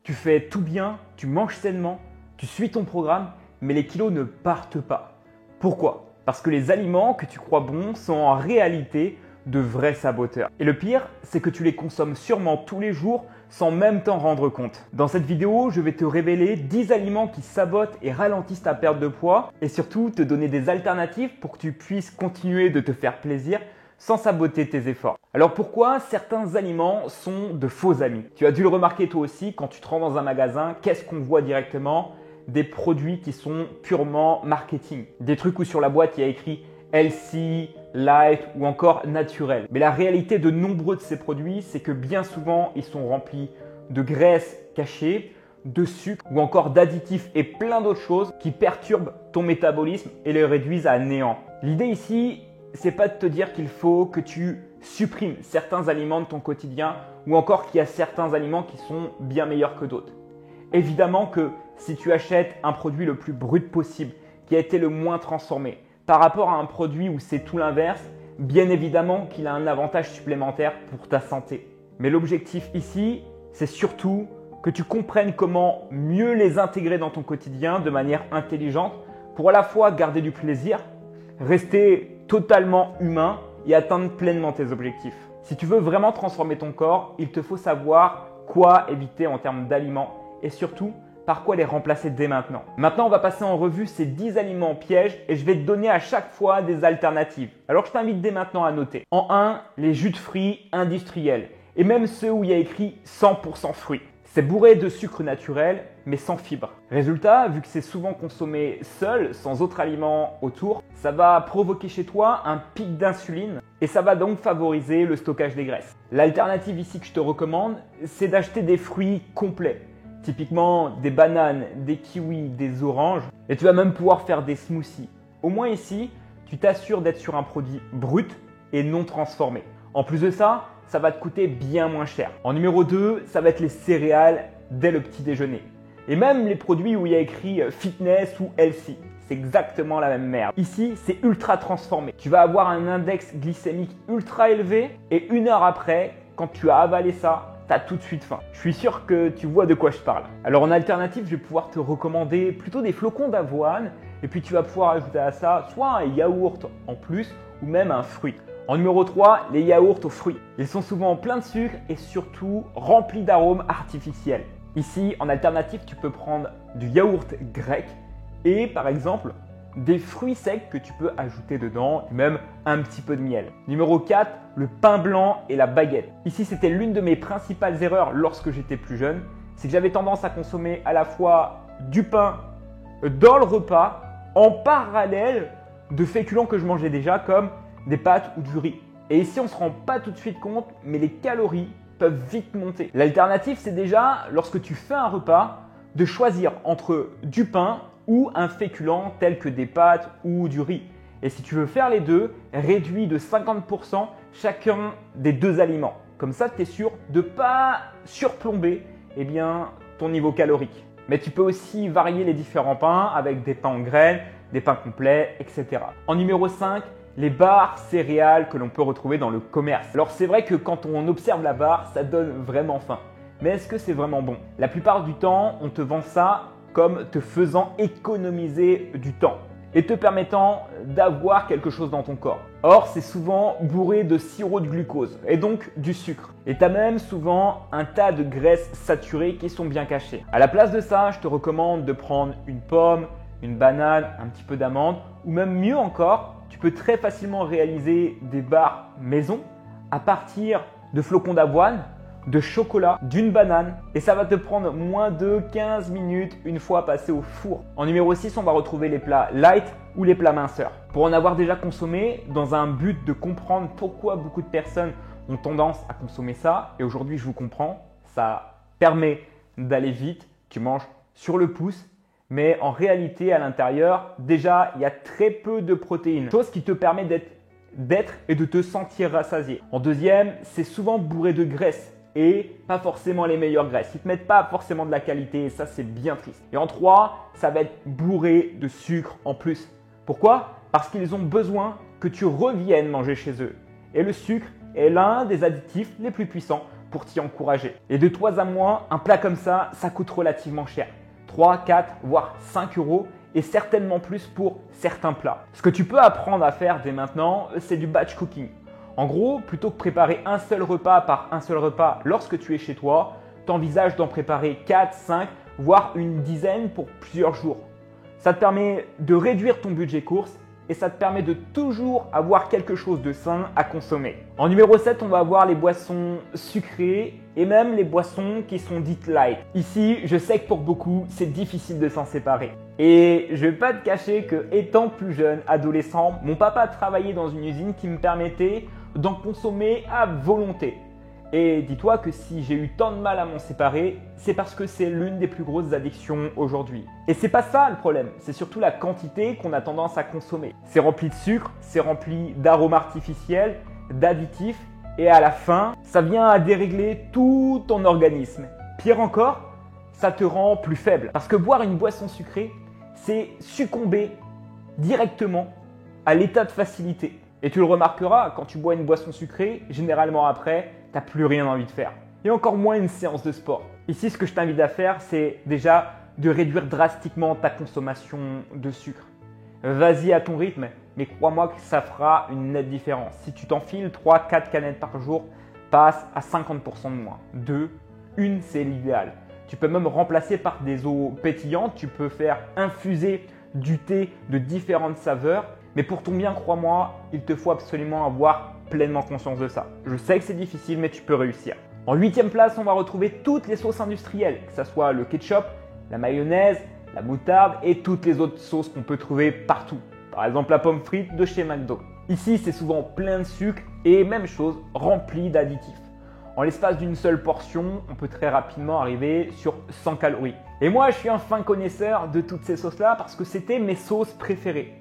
Tu fais tout bien, tu manges sainement, tu suis ton programme, mais les kilos ne partent pas. Pourquoi? Parce que les aliments que tu crois bons sont en réalité de vrais saboteurs. Et le pire, c'est que tu les consommes sûrement tous les jours sans même t'en rendre compte. Dans cette vidéo, je vais te révéler 10 aliments qui sabotent et ralentissent ta perte de poids et surtout te donner des alternatives pour que tu puisses continuer de te faire plaisir sans saboter tes efforts. Alors pourquoi certains aliments sont de faux amis? Tu as dû le remarquer toi aussi quand tu te rends dans un magasin, qu'est-ce qu'on voit directement? Des produits qui sont purement marketing. Des trucs où sur la boîte il y a écrit healthy, light ou encore naturel. Mais la réalité de nombreux de ces produits, c'est que bien souvent ils sont remplis de graisses cachées, de sucre ou encore d'additifs et plein d'autres choses qui perturbent ton métabolisme et le réduisent à néant. L'idée ici, c'est pas de te dire qu'il faut que tu supprimes certains aliments de ton quotidien ou encore qu'il y a certains aliments qui sont bien meilleurs que d'autres. Évidemment que si tu achètes un produit le plus brut possible, qui a été le moins transformé, par rapport à un produit où c'est tout l'inverse, bien évidemment qu'il a un avantage supplémentaire pour ta santé. Mais l'objectif ici, c'est surtout que tu comprennes comment mieux les intégrer dans ton quotidien de manière intelligente pour à la fois garder du plaisir, rester totalement humain et atteindre pleinement tes objectifs. Si tu veux vraiment transformer ton corps, il te faut savoir quoi éviter en termes d'aliments et surtout par quoi les remplacer dès maintenant. Maintenant, on va passer en revue ces 10 aliments pièges et je vais te donner à chaque fois des alternatives. Alors, je t'invite dès maintenant à noter. En 1, les jus de fruits industriels et même ceux où il y a écrit 100% fruits. C'est bourré de sucre naturel mais sans fibres. Résultat, vu que c'est souvent consommé seul, sans autres aliments autour, ça va provoquer chez toi un pic d'insuline et ça va donc favoriser le stockage des graisses. L'alternative ici que je te recommande, c'est d'acheter des fruits complets. Typiquement des bananes, des kiwis, des oranges et tu vas même pouvoir faire des smoothies. Au moins ici, tu t'assures d'être sur un produit brut et non transformé. En plus de ça, ça va te coûter bien moins cher. En numéro 2, ça va être les céréales dès le petit déjeuner. Et même les produits où il y a écrit fitness ou healthy. C'est exactement la même merde. Ici, c'est ultra transformé. Tu vas avoir un index glycémique ultra élevé et une heure après, quand tu as avalé ça, tu as tout de suite faim. Je suis sûr que tu vois de quoi je parle. Alors en alternative, je vais pouvoir te recommander plutôt des flocons d'avoine et puis tu vas pouvoir ajouter à ça soit un yaourt en plus ou même un fruit. En numéro 3, les yaourts aux fruits. Ils sont souvent pleins de sucre et surtout remplis d'arômes artificiels. Ici, en alternative, tu peux prendre du yaourt grec et par exemple des fruits secs que tu peux ajouter dedans, et même un petit peu de miel. Numéro 4, le pain blanc et la baguette. Ici, c'était l'une de mes principales erreurs lorsque j'étais plus jeune. C'est que j'avais tendance à consommer à la fois du pain dans le repas en parallèle de féculents que je mangeais déjà comme des pâtes ou du riz. Et ici, on ne se rend pas tout de suite compte, mais les calories peuvent vite monter. L'alternative, c'est déjà, lorsque tu fais un repas, de choisir entre du pain ou un féculent tel que des pâtes ou du riz. Et si tu veux faire les deux, réduis de 50% chacun des deux aliments. Comme ça, tu es sûr de ne pas surplomber ton niveau calorique. Mais tu peux aussi varier les différents pains avec des pains en graines, des pains complets, etc. En numéro 5, les barres céréales que l'on peut retrouver dans le commerce. Alors c'est vrai que quand on observe la barre, ça donne vraiment faim. Mais est-ce que c'est vraiment bon? La plupart du temps, on te vend ça comme te faisant économiser du temps et te permettant d'avoir quelque chose dans ton corps. Or, c'est souvent bourré de sirop de glucose et donc du sucre. Et tu as même souvent un tas de graisses saturées qui sont bien cachées. À la place de ça, je te recommande de prendre une pomme, une banane, un petit peu d'amande ou même mieux encore, tu peux très facilement réaliser des barres maison à partir de flocons d'avoine, de chocolat, d'une banane et ça va te prendre moins de 15 minutes une fois passé au four. En numéro 6, on va retrouver les plats light ou les plats minceurs. Pour en avoir déjà consommé, dans un but de comprendre pourquoi beaucoup de personnes ont tendance à consommer ça, et aujourd'hui je vous comprends, ça permet d'aller vite, tu manges sur le pouce, mais en réalité à l'intérieur, déjà il y a très peu de protéines, chose qui te permet d'être et de te sentir rassasié. En deuxième, c'est souvent bourré de graisse et pas forcément les meilleures graisses. Ils ne te mettent pas forcément de la qualité et ça, c'est bien triste. Et en 3, ça va être bourré de sucre en plus. Pourquoi? Parce qu'ils ont besoin que tu reviennes manger chez eux. Et le sucre est l'un des additifs les plus puissants pour t'y encourager. Et de toi à moi, un plat comme ça coûte relativement cher. 3, 4, voire 5 euros et certainement plus pour certains plats. Ce que tu peux apprendre à faire dès maintenant, c'est du batch cooking. En gros, plutôt que préparer un seul repas par un seul repas lorsque tu es chez toi, t'envisages d'en préparer 4, 5, voire une dizaine pour plusieurs jours. Ça te permet de réduire ton budget course et ça te permet de toujours avoir quelque chose de sain à consommer. En numéro 7, on va avoir les boissons sucrées et même les boissons qui sont dites light. Ici, je sais que pour beaucoup, c'est difficile de s'en séparer. Et je vais pas te cacher que étant plus jeune, adolescent, mon papa travaillait dans une usine qui me permettait d'en consommer à volonté. Et dis-toi que si j'ai eu tant de mal à m'en séparer, c'est parce que c'est l'une des plus grosses addictions aujourd'hui. Et c'est pas ça le problème, c'est surtout la quantité qu'on a tendance à consommer. C'est rempli de sucre, c'est rempli d'arômes artificiels, d'additifs, et à la fin, ça vient à dérégler tout ton organisme. Pire encore, ça te rend plus faible. Parce que boire une boisson sucrée, c'est succomber directement à l'état de facilité. Et tu le remarqueras, quand tu bois une boisson sucrée, généralement après, tu n'as plus rien envie de faire. Et encore moins une séance de sport. Ici, ce que je t'invite à faire, c'est déjà de réduire drastiquement ta consommation de sucre. Vas-y à ton rythme, mais crois-moi que ça fera une nette différence. Si tu t'enfiles 3-4 canettes par jour, passe à 50% de moins. 2, 1, c'est l'idéal. Tu peux même remplacer par des eaux pétillantes. Tu peux faire infuser du thé de différentes saveurs. Mais pour ton bien, crois-moi, il te faut absolument avoir pleinement conscience de ça. Je sais que c'est difficile, mais tu peux réussir. En 8e place, on va retrouver toutes les sauces industrielles, que ce soit le ketchup, la mayonnaise, la moutarde et toutes les autres sauces qu'on peut trouver partout. Par exemple, la pomme frite de chez McDo. Ici, c'est souvent plein de sucre et même chose, rempli d'additifs. En l'espace d'une seule portion, on peut très rapidement arriver sur 100 calories. Et moi, je suis un fin connaisseur de toutes ces sauces-là parce que c'était mes sauces préférées.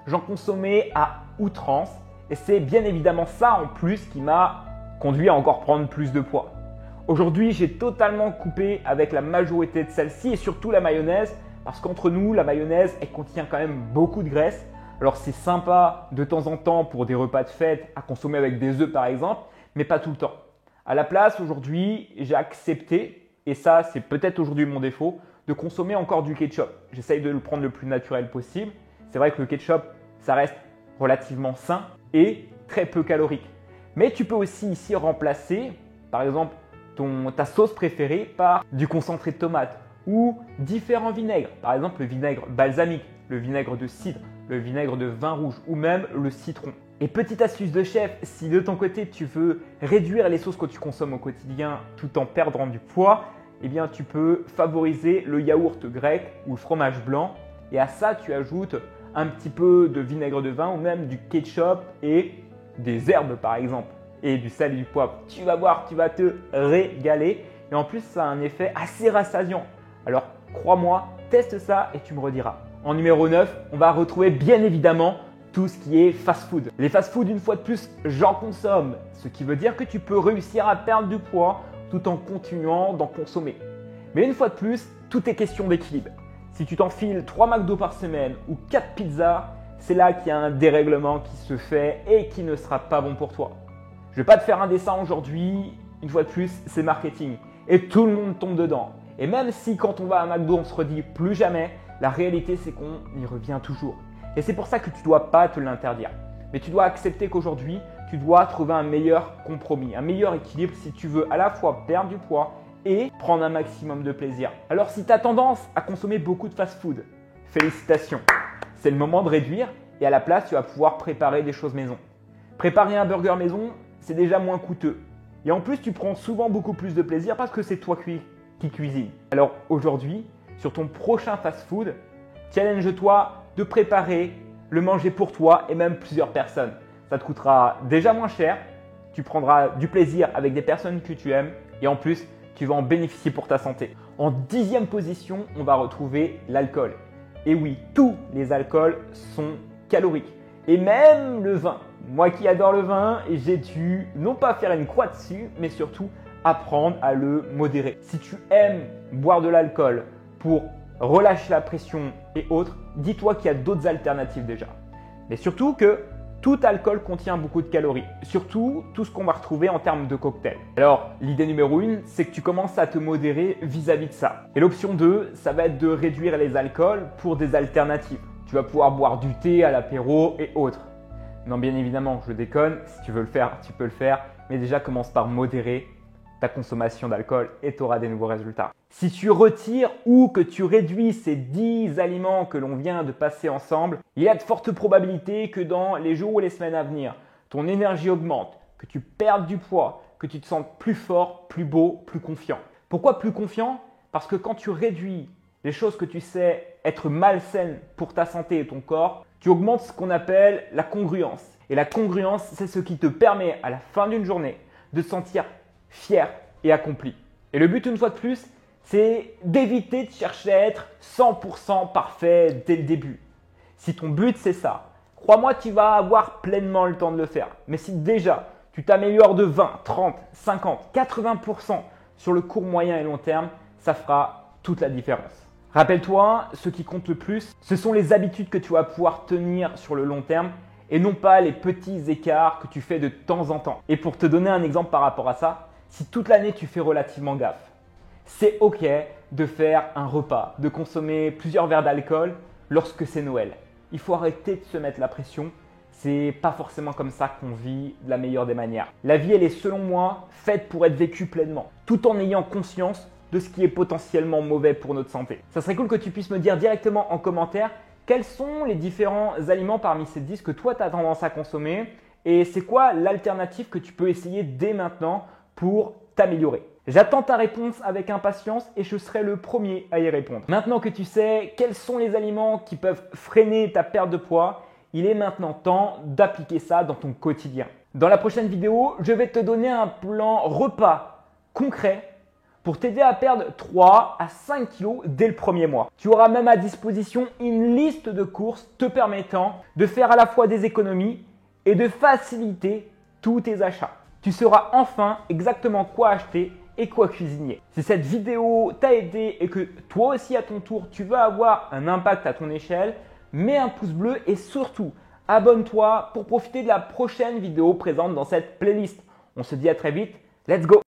J'en consommais à outrance et c'est bien évidemment ça en plus qui m'a conduit à encore prendre plus de poids. Aujourd'hui, j'ai totalement coupé avec la majorité de celles-ci et surtout la mayonnaise parce qu'entre nous, la mayonnaise, elle contient quand même beaucoup de graisse. Alors c'est sympa de temps en temps pour des repas de fête à consommer avec des œufs par exemple, mais pas tout le temps. À la place, aujourd'hui, j'ai accepté, et ça c'est peut-être aujourd'hui mon défaut, de consommer encore du ketchup. J'essaye de le prendre le plus naturel possible. C'est vrai que le ketchup, ça reste relativement sain et très peu calorique. Mais tu peux aussi ici remplacer, par exemple, ta sauce préférée par du concentré de tomate ou différents vinaigres. Par exemple, le vinaigre balsamique, le vinaigre de cidre, le vinaigre de vin rouge ou même le citron. Et petite astuce de chef, si de ton côté tu veux réduire les sauces que tu consommes au quotidien tout en perdant du poids, eh bien tu peux favoriser le yaourt grec ou le fromage blanc et à ça tu ajoutes un petit peu de vinaigre de vin ou même du ketchup et des herbes par exemple et du sel et du poivre. Tu vas voir, tu vas te régaler et en plus ça a un effet assez rassasiant. Alors crois-moi, teste ça et tu me rediras. En numéro 9, on va retrouver bien évidemment tout ce qui est fast-food. Les fast-food, une fois de plus, j'en consomme, ce qui veut dire que tu peux réussir à perdre du poids tout en continuant d'en consommer. Mais une fois de plus, tout est question d'équilibre. Si tu t'enfiles 3 McDo par semaine ou 4 pizzas, c'est là qu'il y a un dérèglement qui se fait et qui ne sera pas bon pour toi. Je ne vais pas te faire un dessin aujourd'hui, une fois de plus, c'est marketing et tout le monde tombe dedans. Et même si quand on va à McDo, on se redit plus jamais, la réalité c'est qu'on y revient toujours. Et c'est pour ça que tu ne dois pas te l'interdire. Mais tu dois accepter qu'aujourd'hui, tu dois trouver un meilleur compromis, un meilleur équilibre si tu veux à la fois perdre du poids et prendre un maximum de plaisir. Alors si tu as tendance à consommer beaucoup de fast-food, félicitations. C'est le moment de réduire et à la place, tu vas pouvoir préparer des choses maison. Préparer un burger maison, c'est déjà moins coûteux. Et en plus, tu prends souvent beaucoup plus de plaisir parce que c'est toi qui cuisine. Alors aujourd'hui, sur ton prochain fast-food, challenge-toi de préparer, le manger pour toi et même plusieurs personnes. Ça te coûtera déjà moins cher, tu prendras du plaisir avec des personnes que tu aimes et en plus, tu vas en bénéficier pour ta santé. En 10e position, on va retrouver l'alcool. Et oui, tous les alcools sont caloriques. Et même le vin. Moi qui adore le vin, j'ai dû non pas faire une croix dessus, mais surtout apprendre à le modérer. Si tu aimes boire de l'alcool pour relâcher la pression et autres, dis-toi qu'il y a d'autres alternatives déjà. Mais surtout que tout alcool contient beaucoup de calories, surtout tout ce qu'on va retrouver en termes de cocktail. Alors, l'idée numéro 1, c'est que tu commences à te modérer vis-à-vis de ça. Et l'option 2, ça va être de réduire les alcools pour des alternatives. Tu vas pouvoir boire du thé à l'apéro et autres. Non, bien évidemment, je déconne. Si tu veux le faire, tu peux le faire. Mais déjà, commence par modérer ta consommation d'alcool et tu auras des nouveaux résultats. Si tu retires ou que tu réduis ces 10 aliments que l'on vient de passer ensemble, il y a de fortes probabilités que dans les jours ou les semaines à venir, ton énergie augmente, que tu perdes du poids, que tu te sentes plus fort, plus beau, plus confiant. Pourquoi plus confiant? Parce que quand tu réduis les choses que tu sais être malsaines pour ta santé et ton corps, tu augmentes ce qu'on appelle la congruence. Et la congruence, c'est ce qui te permet à la fin d'une journée de te sentir fier et accompli. Et le but, une fois de plus, c'est d'éviter de chercher à être 100% parfait dès le début. Si ton but, c'est ça, crois-moi, tu vas avoir pleinement le temps de le faire. Mais si déjà, tu t'améliores de 20, 30, 50, 80% sur le court, moyen et long terme, ça fera toute la différence. Rappelle-toi, ce qui compte le plus, ce sont les habitudes que tu vas pouvoir tenir sur le long terme et non pas les petits écarts que tu fais de temps en temps. Et pour te donner un exemple par rapport à ça, si toute l'année tu fais relativement gaffe, c'est ok de faire un repas, de consommer plusieurs verres d'alcool lorsque c'est Noël. Il faut arrêter de se mettre la pression. C'est pas forcément comme ça qu'on vit de la meilleure des manières. La vie, elle est selon moi faite pour être vécue pleinement, tout en ayant conscience de ce qui est potentiellement mauvais pour notre santé. Ça serait cool que tu puisses me dire directement en commentaire quels sont les différents aliments parmi ces 10 que toi tu as tendance à consommer et c'est quoi l'alternative que tu peux essayer dès maintenant pour t'améliorer. J'attends ta réponse avec impatience et je serai le premier à y répondre. Maintenant que tu sais quels sont les aliments qui peuvent freiner ta perte de poids, il est maintenant temps d'appliquer ça dans ton quotidien. Dans la prochaine vidéo, je vais te donner un plan repas concret pour t'aider à perdre 3 à 5 kilos dès le premier mois. Tu auras même à disposition une liste de courses te permettant de faire à la fois des économies et de faciliter tous tes achats. Tu sauras enfin exactement quoi acheter et quoi cuisiner. Si cette vidéo t'a aidé et que toi aussi à ton tour tu veux avoir un impact à ton échelle, mets un pouce bleu et surtout abonne-toi pour profiter de la prochaine vidéo présente dans cette playlist. On se dit à très vite, let's go!